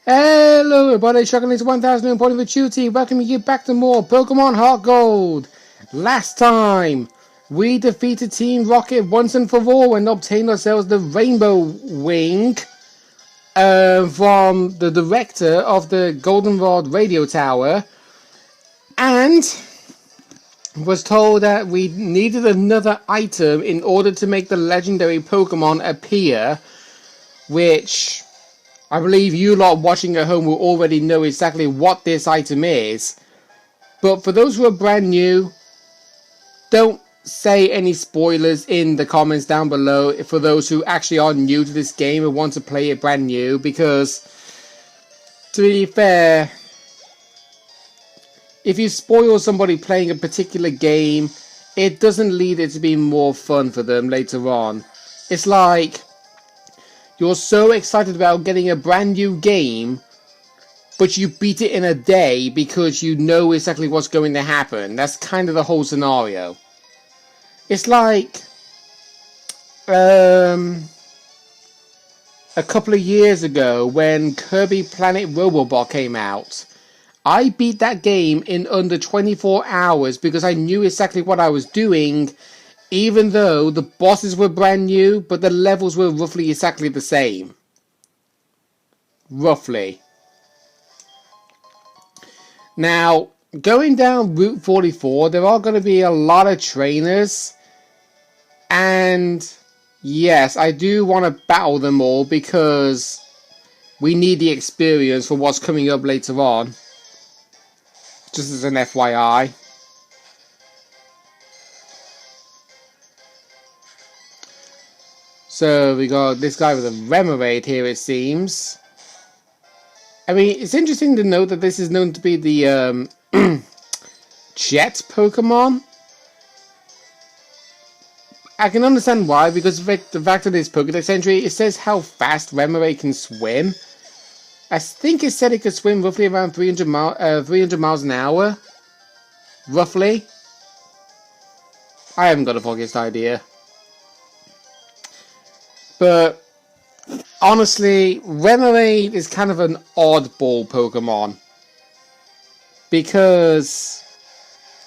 Hello everybody, Shocking into 1000 reporting for Tutti, welcoming you back to more Pokemon HeartGold. Last time, we defeated Team Rocket once and for all and obtained ourselves the Rainbow Wing from the director of the Goldenrod radio tower, and was told that we needed another item in order to make the legendary Pokemon appear, which I believe you lot watching at home will already know exactly what this item is. But for those who are brand new, don't say any spoilers in the comments down below for those who actually are new to this game and want to play it brand new, because to be fair, if you spoil somebody playing a particular game, it doesn't lead it to be more fun for them later on. It's like you're so excited about getting a brand new game, but you beat it in a day because you know exactly what's going to happen. That's kind of the whole scenario. It's like a couple of years ago when Kirby Planet Robobot came out. I beat that game in under 24 hours because I knew exactly what I was doing, even though the bosses were brand new, but the levels were roughly exactly the same. Roughly. Now, going down Route 44, there are going to be a lot of trainers. And yes, I do want to battle them all because we need the experience for what's coming up later on. Just as an FYI. So we got this guy with a Remoraid here, it seems. I mean, it's interesting to note that this is known to be the Jet Pokemon. I can understand why, because the fact of this Pokédex entry, it says how fast Remoraid can swim. I think it said it could swim roughly around 300 miles an hour. Roughly. I haven't got the foggiest idea. But honestly, Remoraid is kind of an oddball Pokemon. Because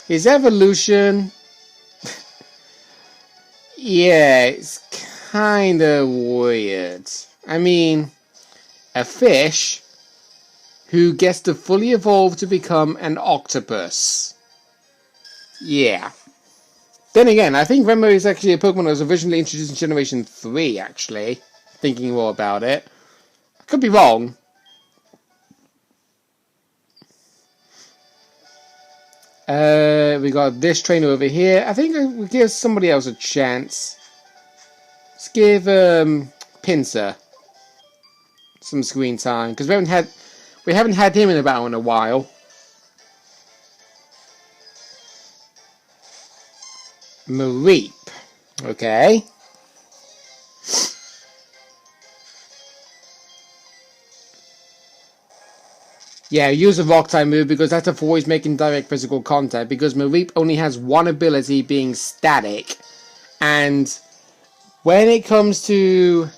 his evolution, yeah, it's kind of weird. I mean, a fish who gets to fully evolve to become an octopus. Yeah. Then again, I think Remoraid is actually a Pokemon that was originally introduced in Generation 3, actually. Thinking more about it. I could be wrong. We got this trainer over here. I think we'll give somebody else a chance. Let's give Pinsir some screen time, because we haven't had him in a battle in a while. Mareep. Okay. Yeah, use a rock type move because that's avoids making direct physical contact, because Mareep only has one ability, being static. And when it comes to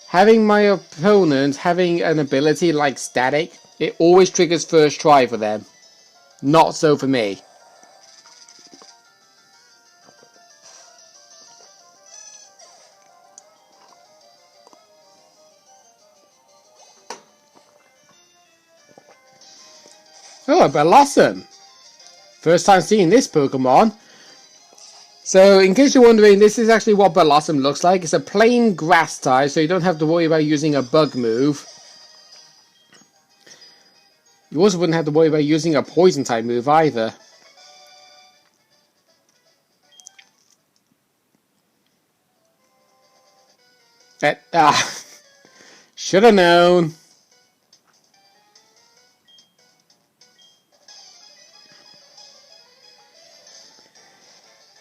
having my opponent having an ability like static, it always triggers first try for them. Not so for me. Oh, a Bellossom. First time seeing this Pokemon. So, in case you're wondering, this is actually what Bellossom looks like. It's a plain grass type, so you don't have to worry about using a bug move. You also wouldn't have to worry about using a poison type move either. Should have known.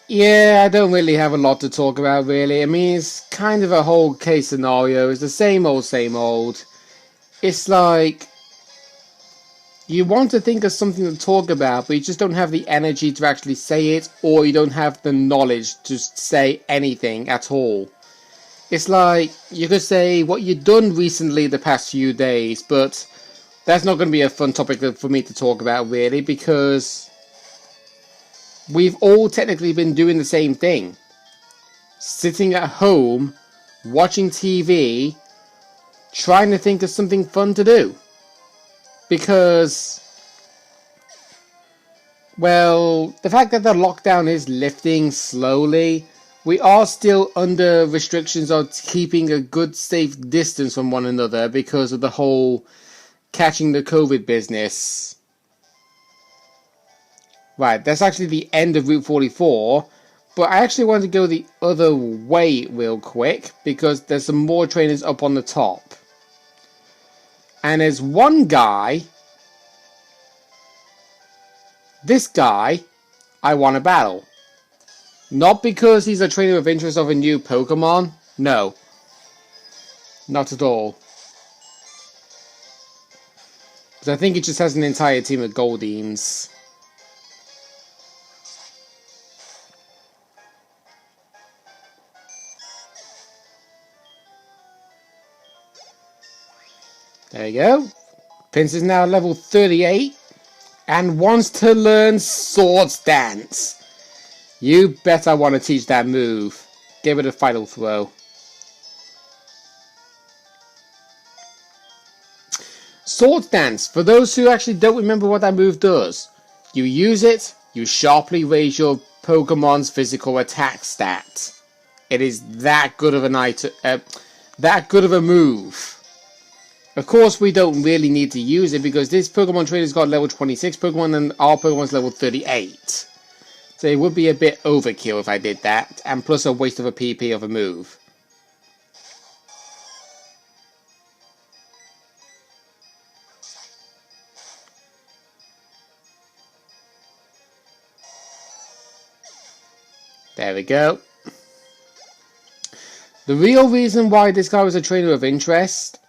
Yeah, I don't really have a lot to talk about, really. I mean, it's kind of a whole case scenario. It's the same old, same old. It's like you want to think of something to talk about, but you just don't have the energy to actually say it, or you don't have the knowledge to say anything at all. It's like you could say what you've done recently the past few days, but that's not going to be a fun topic for me to talk about, really, because we've all technically been doing the same thing. Sitting at home, watching TV, trying to think of something fun to do. Because, well, the fact that the lockdown is lifting slowly, we are still under restrictions on keeping a good, safe distance from one another because of the whole catching the COVID business. Right, that's actually the end of Route 44, but I actually want to go the other way real quick because there's some more trainers up on the top. And there's one guy, this guy, I want to battle. Not because he's a trainer of interest of a new Pokemon, no. Not at all. Because I think he just has an entire team of Goldines. There you go. Prince is now level 38 and wants to learn Swords Dance. You bet I want to teach that move. Give it a Final Throw. Swords Dance, for those who actually don't remember what that move does, you use it, you sharply raise your Pokemon's physical attack stat. It is that good of an item, that good of a move. Of course, we don't really need to use it because this Pokemon trainer's got level 26 Pokemon and our Pokemon's level 38. So it would be a bit overkill if I did that, and plus a waste of a PP of a move. There we go. The real reason why this guy was a trainer of interest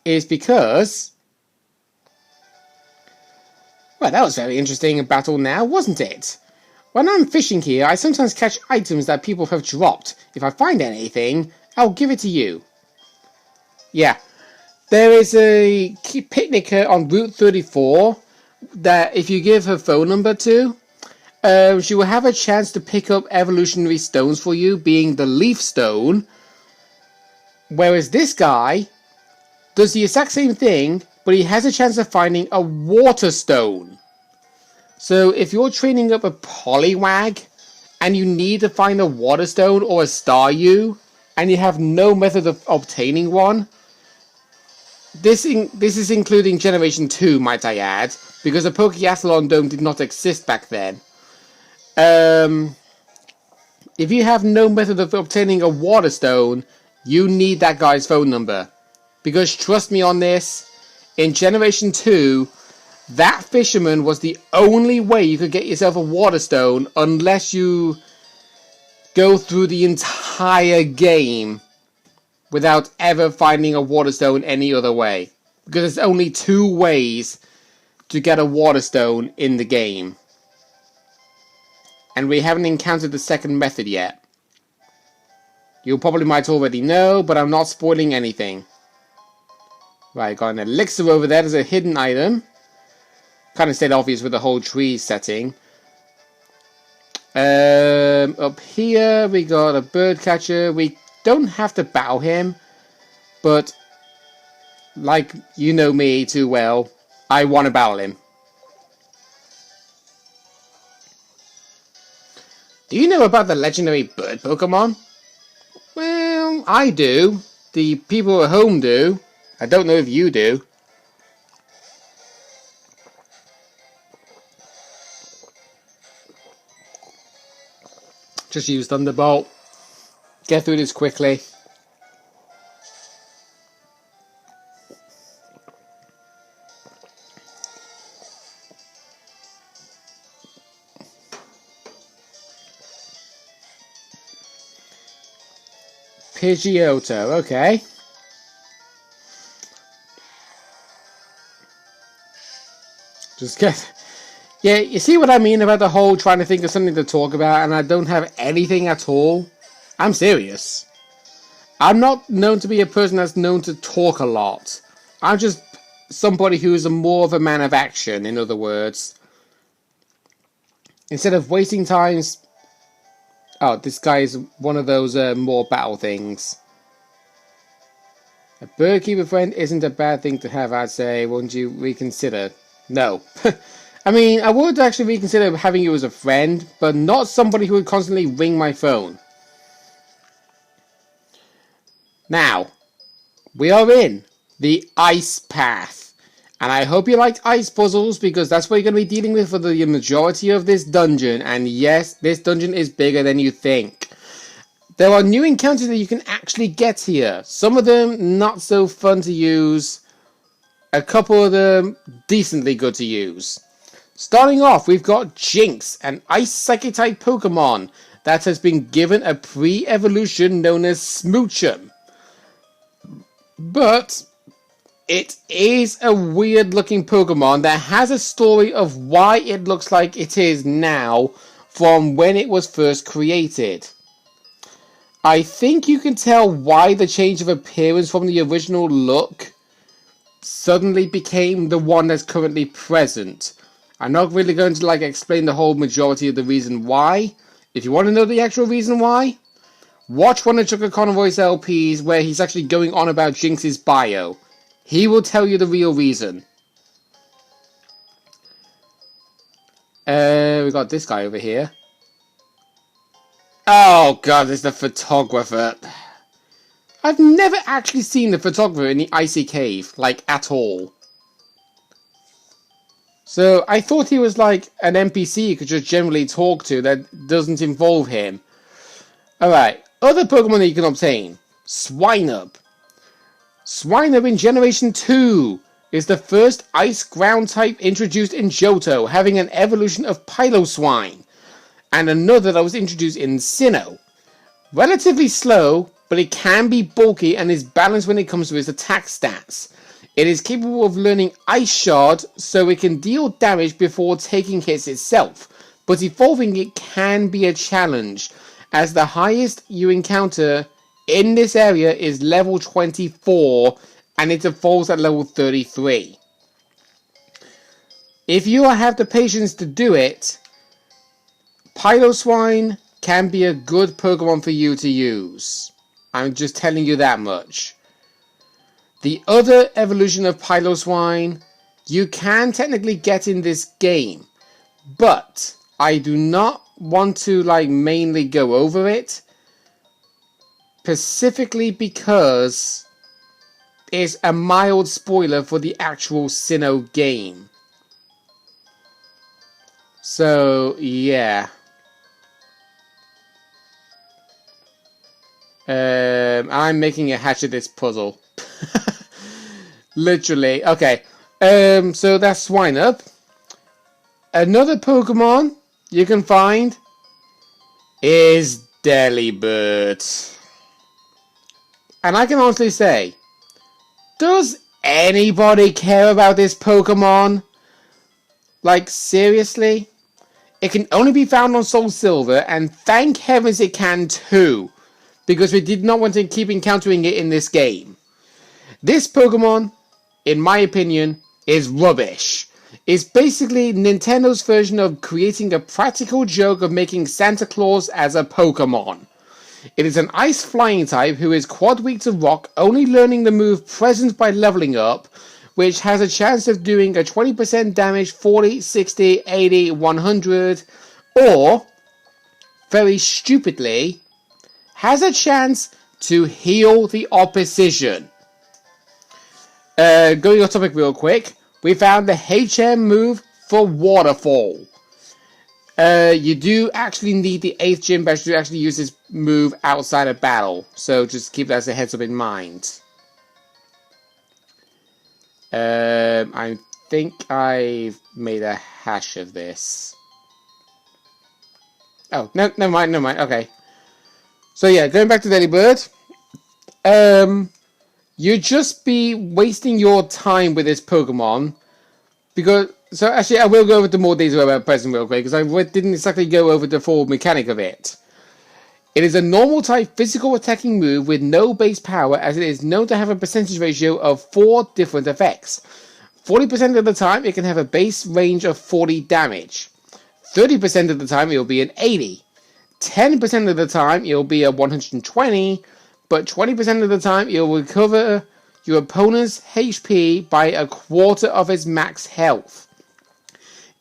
is because, well, that was very interesting battle now, wasn't it? When I'm fishing here, I sometimes catch items that people have dropped. If I find anything, I'll give it to you. Yeah, there is a picnicker on Route 34 that if you give her phone number to, she will have a chance to pick up evolutionary stones for you, being the Leaf Stone. Whereas this guy does the exact same thing, but he has a chance of finding a Water Stone. So if you're training up a Poliwag and you need to find a Water Stone or a Staryu and you have no method of obtaining one, this is including Generation 2, might I add, because the Pokeathlon Dome did not exist back then. If you have no method of obtaining a Water Stone, you need that guy's phone number. Because trust me on this, in Generation 2, that fisherman was the only way you could get yourself a Water Stone unless you go through the entire game without ever finding a Water Stone any other way. Because there's only 2 ways to get a Water Stone in the game. And we haven't encountered the second method yet. You probably might already know, but I'm not spoiling anything. Right, got an elixir over there. There's a hidden item. Kind of stayed obvious with the whole tree setting. Up here we got a bird catcher. We don't have to battle him, but like you know me too well, I want to battle him. Do you know about the legendary bird Pokemon? Well, I do. The people at home do. I don't know if you do. Just use Thunderbolt. Get through this quickly. Pidgeotto, okay. Just get... Yeah, you see what I mean about the whole trying to think of something to talk about and I don't have anything at all? I'm serious. I'm not known to be a person that's known to talk a lot. I'm just somebody who's more of a man of action, in other words. Instead of wasting times... Oh, this guy is one of those more battle things. A bird keeper friend isn't a bad thing to have, I'd say. Wouldn't you reconsider? No. I mean, I would actually reconsider having you as a friend, but not somebody who would constantly ring my phone. Now, we are in the ice path. And I hope you liked ice puzzles, because that's what you're going to be dealing with for the majority of this dungeon. And yes, this dungeon is bigger than you think. There are new encounters that you can actually get here. Some of them not so fun to use. A couple of them decently good to use. Starting off, we've got Jinx, an ice psychic type Pokemon that has been given a pre-evolution known as Smoochum. But it is a weird looking Pokemon that has a story of why it looks like it is now from when it was first created. I think you can tell why the change of appearance from the original look suddenly became the one that's currently present. I'm not really going to explain the whole majority of the reason why. If you want to know the actual reason why, watch one of Chucker Conroy's LPs where he's actually going on about Jinx's bio. He will tell you the real reason. We got this guy over here. Oh god, it's the photographer. I've never actually seen the photographer in the icy cave, at all. So I thought he was like an NPC you could just generally talk to that doesn't involve him. Alright, other Pokemon that you can obtain. Swinub. Swinub in Generation 2 is the first ice ground type introduced in Johto, having an evolution of Piloswine, and another that was introduced in Sinnoh. Relatively slow, but it can be bulky and is balanced when it comes to its attack stats. It is capable of learning Ice Shard, so it can deal damage before taking hits itself, but evolving it can be a challenge, as the highest you encounter in this area is level 24, and it evolves at level 33. If you have the patience to do it, Piloswine can be a good Pokemon for you to use. I'm just telling you that much. The other evolution of Piloswine, you can technically get in this game, but I do not want to mainly go over it, specifically because it's a mild spoiler for the actual Sinnoh game. So, yeah. I'm making a hash of this puzzle. Literally. Okay. So that's Swinub. Another Pokemon you can find is Delibird. And I can honestly say, does anybody care about this Pokemon? Seriously? It can only be found on Soul Silver, and thank heavens it can too, because we did not want to keep encountering it in this game. This Pokemon, in my opinion, is rubbish. It's basically Nintendo's version of creating a practical joke of making Santa Claus as a Pokemon. It is an ice flying type who is quad weak to rock, only learning the move Present by leveling up, which has a chance of doing a 20% damage, 40, 60, 80, 100, or, very stupidly, has a chance to heal the opposition. Going off topic real quick, we found the HM move for Waterfall. You do actually need the 8th gym badge to actually use this move outside of battle, so just keep that as a heads up in mind. I think I've made a hash of this. Oh, no, never mind, okay. So yeah, going back to Delibird, you'd just be wasting your time with this Pokemon, because, so actually I will go over to more details about Present real quick, because I didn't exactly go over the full mechanic of it. It is a normal type physical attacking move with no base power, as it is known to have a percentage ratio of 4 different effects. 40% of the time, it can have a base range of 40 damage. 30% of the time, it'll be an 80. 10% of the time, it'll be a 120. But 20% of the time, it'll recover your opponent's HP by a quarter of its max health,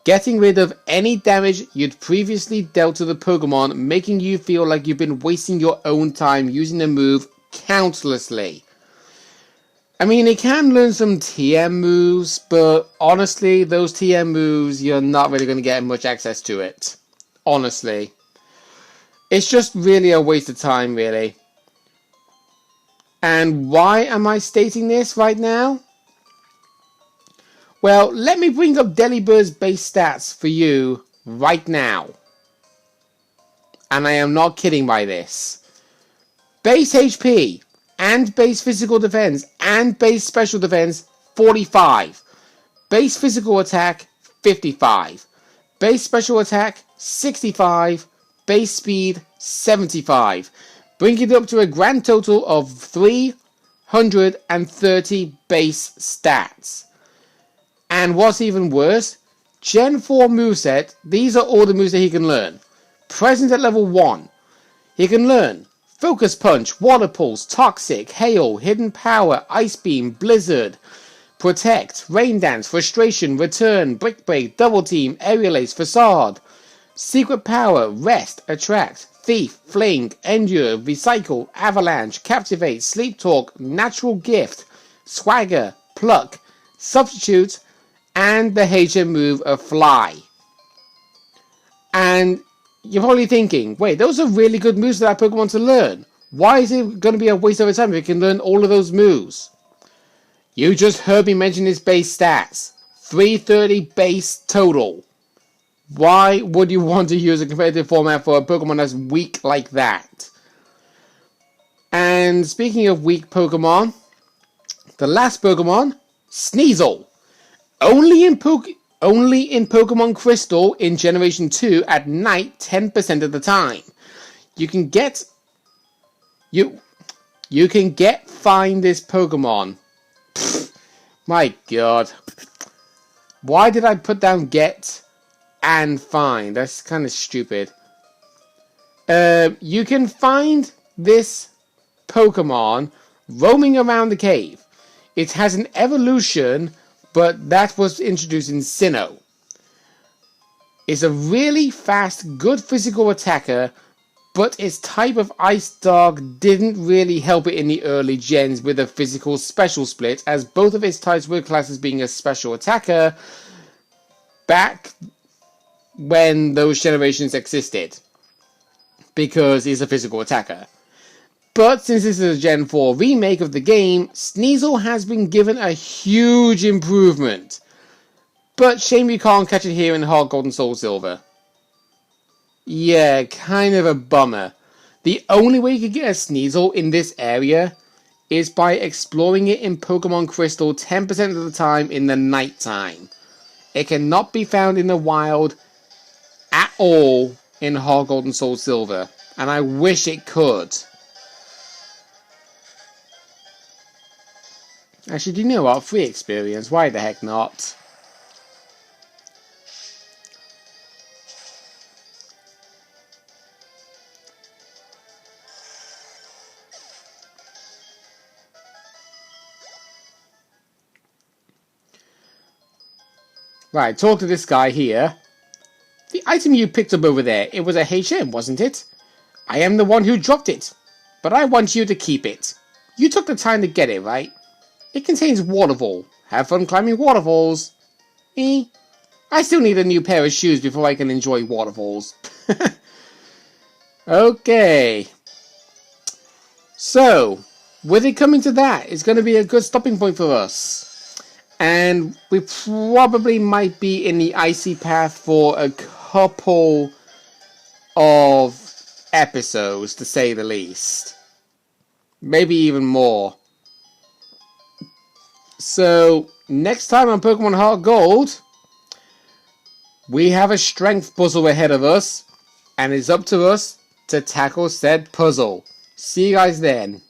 getting rid of any damage you'd previously dealt to the Pokemon, making you feel like you've been wasting your own time using the move countlessly. I mean, it can learn some TM moves, but honestly, those TM moves, you're not really going to get much access to it. Honestly. It's just really a waste of time, really. And why am I stating this right now? Well, let me bring up Delibur's base stats for you right now. And I am not kidding by this. Base HP and base physical defense and base special defense, 45. Base physical attack, 55. Base special attack, 65. Base speed, 75. Bringing it up to a grand total of 330 base stats. And what's even worse, Gen 4 moveset, these are all the moves that he can learn. Present at level 1, he can learn Focus Punch, Water Pulse, Toxic, Hail, Hidden Power, Ice Beam, Blizzard, Protect, Rain Dance, Frustration, Return, Brick Break, Double Team, Aerial Ace, Facade, Secret Power, Rest, Attract, Thief, Fling, Endure, Recycle, Avalanche, Captivate, Sleep Talk, Natural Gift, Swagger, Pluck, Substitute, and the HM move of Fly. And you're probably thinking, wait, those are really good moves for that Pokemon to learn. Why is it going to be a waste of time if it can learn all of those moves? You just heard me mention his base stats. 330 base total. Why would you want to use a competitive format for a Pokemon that's weak like that? And speaking of weak Pokemon, the last Pokemon, Sneasel. Only in Pokemon Crystal in Generation 2 at night 10% of the time. You can find this Pokemon. Pfft, my god. Why did I put down get and find? That's kind of stupid. You can find this Pokemon roaming around the cave. It has an evolution, but that was introduced in Sinnoh. It's a really fast, good physical attacker, but its type of Ice Dog didn't really help it in the early gens with a physical special split, as both of its types were classed as being a special attacker back when those generations existed, because he's a physical attacker. But since this is a Gen 4 remake of the game, Sneasel has been given a huge improvement. But shame you can't catch it here in HeartGold and Soul Silver. Yeah, kind of a bummer. The only way you can get a Sneasel in this area is by exploring it in Pokemon Crystal 10% of the time in the nighttime. It cannot be found in the wild at all in HeartGold and Soul Silver, and I wish it could. Actually, do you know what? Free experience, why the heck not? Right, talk to this guy here. The item you picked up over there, it was a HM, wasn't it? I am the one who dropped it, but I want you to keep it. You took the time to get it, right? It contains waterfall. Have fun climbing waterfalls. I still need a new pair of shoes before I can enjoy waterfalls. Okay. So, with it coming to that, it's going to be a good stopping point for us. And we probably might be in the icy path for a couple of episodes, to say the least. Maybe even more. So, next time on Pokemon HeartGold, we have a strength puzzle ahead of us, and it's up to us to tackle said puzzle. See you guys then.